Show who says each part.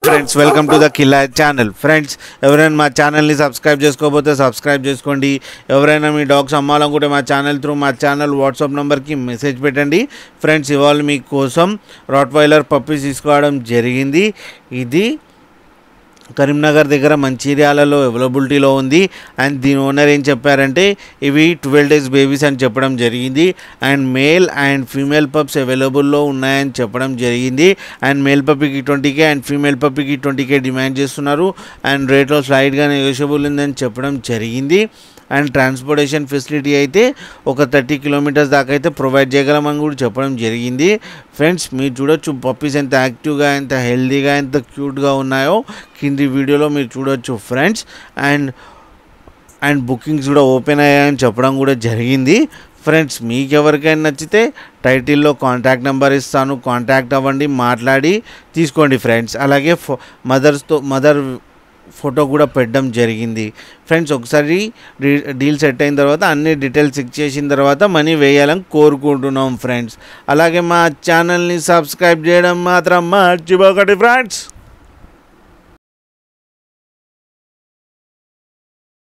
Speaker 1: Friends welcome to the Killa channel. Friends ఎవరైనా మా ఛానల్ని సబ్స్క్రైబ్ చేసుకోకపోతే సబ్స్క్రైబ్ చేసుకోండి. ఎవరైనా మీ డాగ్స్ అమ్మాలనుకుంటే మా ఛానల్ వాట్సాప్ నెంబర్కి మెసేజ్ పెట్టండి. ఫ్రెండ్స్ ఇవాళ మీకోసం రాట్వైలర్ పప్పీస్ తీసుకోవడం జరిగింది. ఇది కరీంనగర్ దగ్గర మంచిర్యాలలో అవైలబిలిటీలో ఉంది. అండ్ దీని ఓనర్ ఏం చెప్పారంటే ఇవి 12 days బేబీస్ అని చెప్పడం జరిగింది. And male and female pups అవైలబుల్లో ఉన్నాయని చెప్పడం జరిగింది. అండ్ మేల్ పప్పీకి 20K అండ్ ఫీమేల్ పప్పీకి 20K డిమాండ్ చేస్తున్నారు. అండ్ రేట్లో స్లైడ్గా నెగోషియబుల్ ఉందని చెప్పడం జరిగింది. అండ్ ట్రాన్స్పోర్టేషన్ ఫెసిలిటీ అయితే ఒక 30 kilometers దాకా అయితే ప్రొవైడ్ చేయగలమని కూడా చెప్పడం జరిగింది. ఫ్రెండ్స్ మీరు చూడొచ్చు పప్పీస్ ఎంత యాక్టివ్గా, ఎంత హెల్తీగా, ఎంత క్యూట్గా ఉన్నాయో కింది వీడియోలో మీరు చూడొచ్చు ఫ్రెండ్స్. అండ్ బుకింగ్స్ కూడా ఓపెన్ అయ్యాయని చెప్పడం కూడా జరిగింది. ఫ్రెండ్స్ మీకు ఎవరికైనా నచ్చితే టైటిల్లో కాంటాక్ట్ నెంబర్ ఇస్తాను, కాంటాక్ట్ అవ్వండి, మాట్లాడి తీసుకోండి ఫ్రెండ్స్. అలాగే మదర్ ఫోటో కూడా పెట్టడం జరిగింది. ఫ్రెండ్స్ ఒకసారి డీల్ సెట్ అయిన తర్వాత అన్ని డీటెయిల్స్ చెక్ చేసిన తర్వాత మనీ వేయాలని కోరుకుంటున్నాం ఫ్రెండ్స్. అలాగే మా ఛానల్ని సబ్స్క్రైబ్ చేయడం మాత్రం మర్చిపోకండి ఫ్రెండ్స్.